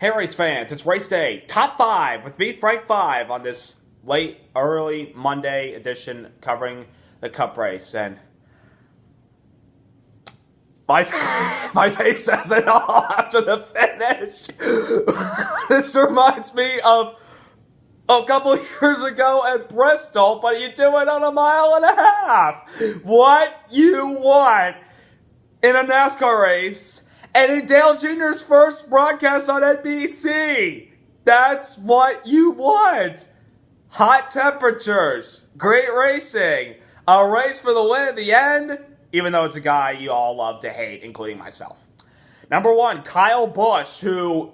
Hey race fans, it's race day, top 5 with me, Frank 5, on this early Monday edition covering the Cup race. And my face says it all after the finish. This reminds me of a couple years ago at Bristol, but you do it on a mile and a half. What you want in a NASCAR race, and in Dale Jr.'s first broadcast on NBC. That's what you want. Hot temperatures, great racing, a race for the win at the end, even though it's a guy you all love to hate, including myself. Number 1, Kyle Busch, who,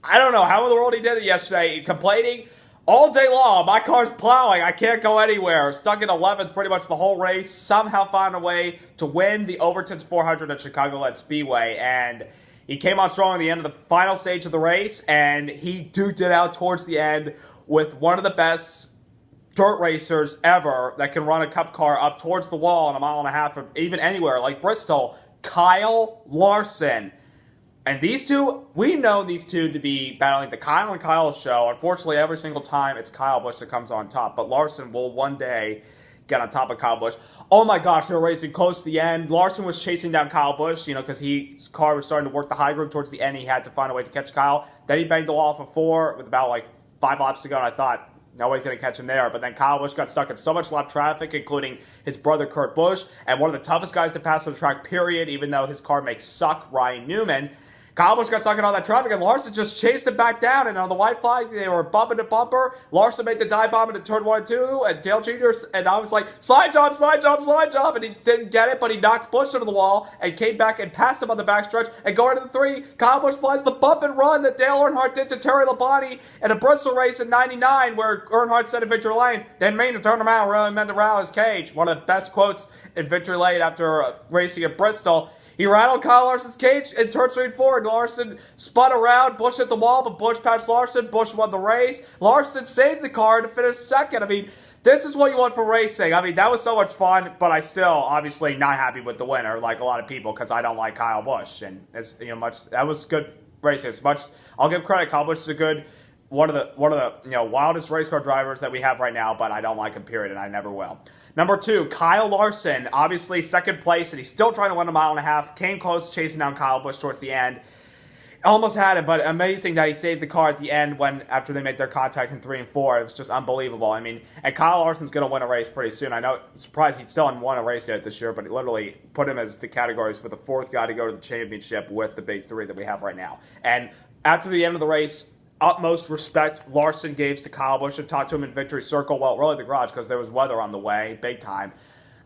I don't know how in the world he did it yesterday, complaining all day long, my car's plowing, I can't go anywhere. Stuck in 11th pretty much the whole race. Somehow found a way to win the Overton's 400 at Chicagoland Speedway. And he came on strong at the end of the final stage of the race. And he duked it out towards the end with one of the best dirt racers ever that can run a cup car up towards the wall in a mile and a half or even anywhere like Bristol, Kyle Larson. And these two, we know these two to be battling the Kyle and Kyle show. Unfortunately, every single time it's Kyle Busch that comes on top. But Larson will one day get on top of Kyle Busch. Oh my gosh, they were racing close to the end. Larson was chasing down Kyle Busch, because his car was starting to work the high groove towards the end. He had to find a way to catch Kyle. Then he banged the wall for 4 with about 5 laps to go. And I thought, nobody's going to catch him there. But then Kyle Busch got stuck in so much lap traffic, including his brother Kurt Busch, and one of the toughest guys to pass on the track, period, even though his car may suck, Ryan Newman. Kyle Busch got stuck in all that traffic, and Larson just chased it back down. And on the white flag, they were bumper to bumper. Larson made the dive bomb into turn 1 and 2, and Dale Jr. and I was like, slide job, slide job, slide job. And he didn't get it, but he knocked Busch into the wall and came back and passed him on the backstretch. And going into the 3, Kyle Busch applies the bump and run that Dale Earnhardt did to Terry Labonte in a Bristol race in '99, where Earnhardt said in Victory Lane, didn't mean to turn him out, really meant to rattle his cage. One of the best quotes in Victory Lane after racing at Bristol. He rattled Kyle Larson's cage in turn 3 and 4. Larson spun around. Busch hit the wall, but Busch passed Larson. Busch won the race. Larson saved the car to finish second. This is what you want for racing. that was so much fun, but I still, obviously, not happy with the winner, like a lot of people, because I don't like Kyle Busch. And it's that was good racing. I'll give credit. Kyle Busch is a good one of the wildest race car drivers that we have right now, but I don't like him, period, and I never will. Number 2, Kyle Larson, obviously second place, and he's still trying to win a mile and a half. Came close chasing down Kyle Busch towards the end. Almost had it, but amazing that he saved the car at the end after they made their contact in 3 and 4. It was just unbelievable. And Kyle Larson's going to win a race pretty soon. I know, surprised he still hasn't won a race yet this year, but it literally put him as the categories for the 4th guy to go to the championship with the big 3 that we have right now. And after the end of the race, utmost respect Larson gave to Kyle Busch and talked to him in Victory Circle. Well, really the garage, because there was weather on the way, big time.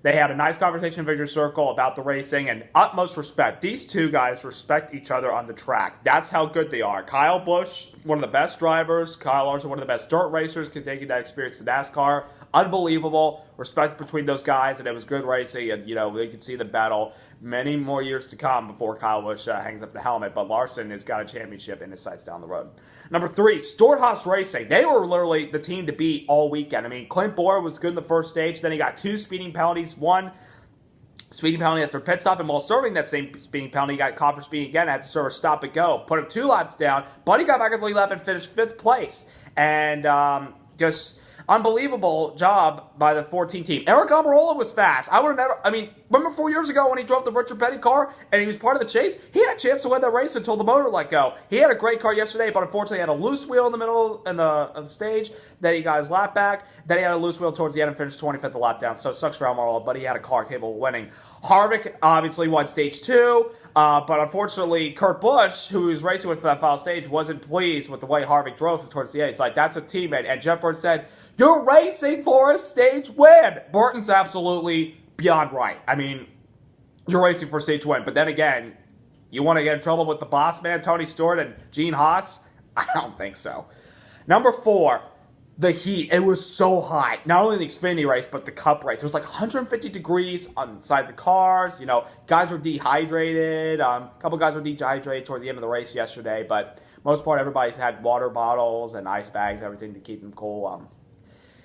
They had a nice conversation in Victory Circle about the racing, and utmost respect. These two guys respect each other on the track. That's how good they are. Kyle Busch, one of the best drivers. Kyle Larson, one of the best dirt racers, can take you that experience to NASCAR. Unbelievable respect between those guys, and it was good racing, and we could see the battle many more years to come before Kyle Busch hangs up the helmet, but Larson has got a championship in his sights down the road. Number 3, Stewart-Haas Racing. They were literally the team to beat all weekend. Clint Bowyer was good in the first stage, then he got 2 speeding penalties, 1 speeding penalty after pit stop, and while serving that same speeding penalty, he got caught for speeding again, had to serve a stop and go, put him 2 laps down, but he got back at the lead lap and finished 5th place, and just unbelievable job by the 14 team. Eric Almirola was fast. I would have never, remember 4 years ago when he drove the Richard Petty car and he was part of the chase? He had a chance to win that race until the motor let go. He had a great car yesterday, but unfortunately had a loose wheel in the middle of the stage. Then he got his lap back. Then he had a loose wheel towards the end and finished 25th the lap down. So it sucks for Almirola, but he had a car capable of winning. Harvick obviously won stage 2, but unfortunately Kurt Busch, who was racing with that final stage, wasn't pleased with the way Harvick drove towards the end. He's like, that's a teammate. And Jeff Burton said, you're racing for a stage win. Burton's absolutely beyond right. You're racing for a stage win. But then again, you want to get in trouble with the boss man, Tony Stewart and Gene Haas? I don't think so. Number 4, the heat. It was so hot. Not only the Xfinity race, but the Cup race. It was like 150 degrees inside the cars. Guys were dehydrated. A couple guys were dehydrated toward the end of the race yesterday. But most part, everybody's had water bottles and ice bags, everything to keep them cool.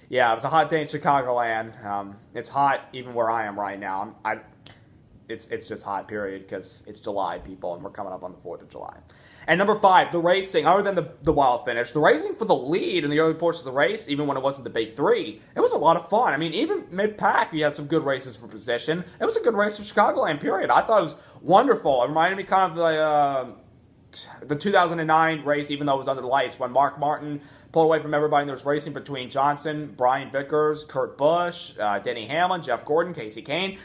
Yeah, it was a hot day in Chicagoland. It's hot even where I am right now. It's just hot, period, because it's July, people, and we're coming up on the 4th of July. And number 5, the racing, other than the wild finish, the racing for the lead in the early portion of the race, even when it wasn't the big 3, it was a lot of fun. I mean, even mid-pack, we had some good races for position. It was a good race for Chicagoland, period. I thought it was wonderful. It reminded me kind of the 2009 race, even though it was under the lights, when Mark Martin pulled away from everybody, and there was racing between Johnson, Brian Vickers, Kurt Busch, Denny Hamlin, Jeff Gordon, Casey Kane.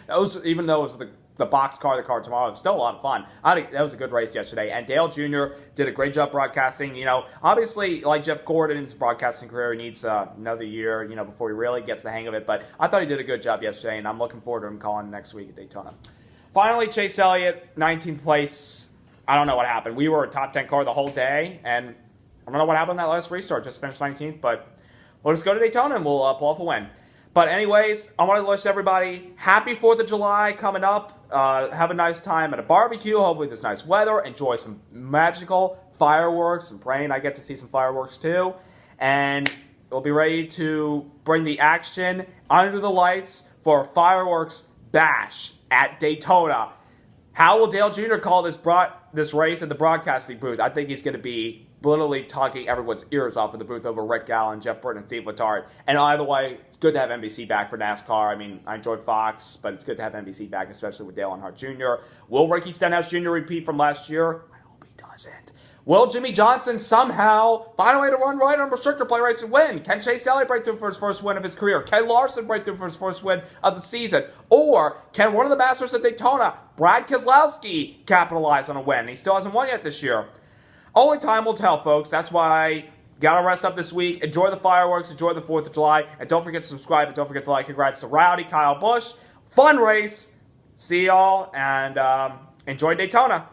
Even though it was the box car, the car tomorrow, it was still a lot of fun. That was a good race yesterday. And Dale Jr. did a great job broadcasting. Obviously, like Jeff Gordon's broadcasting career, he needs another year, before he really gets the hang of it. But I thought he did a good job yesterday, and I'm looking forward to him calling next week at Daytona. Finally, Chase Elliott, 19th place. I don't know what happened. We were a top 10 car the whole day, and I don't know what happened in that last restart. Just finished 19th, but we'll just go to Daytona and we'll pull off a win. But anyways, I want to wish everybody happy 4th of July coming up. Have a nice time at a barbecue. Hopefully there's nice weather. Enjoy some magical fireworks. I'm praying I get to see some fireworks too. And we'll be ready to bring the action under the lights for a fireworks bash at Daytona. How will Dale Jr. call this race at the broadcasting booth? I think he's going to be literally tugging everyone's ears off in the booth over Rick Gallen, Jeff Burton, and Steve Letarte. And either way, it's good to have NBC back for NASCAR. I mean, I enjoyed Fox, but it's good to have NBC back, especially with Dale Earnhardt Jr. Will Ricky Stenhouse Jr. repeat from last year? I hope he doesn't. Will Jimmy Johnson somehow find a way to run right on restrictor play race and win? Can Chase Elliott break through for his first win of his career? Can Larson break through for his first win of the season? Or can one of the masters at Daytona, Brad Keselowski, capitalize on a win? He still hasn't won yet this year. Only time will tell, folks. That's why gotta rest up this week. Enjoy the fireworks. Enjoy the 4th of July. And don't forget to subscribe. And don't forget to like. Congrats to Rowdy, Kyle Busch. Fun race. See y'all. And enjoy Daytona.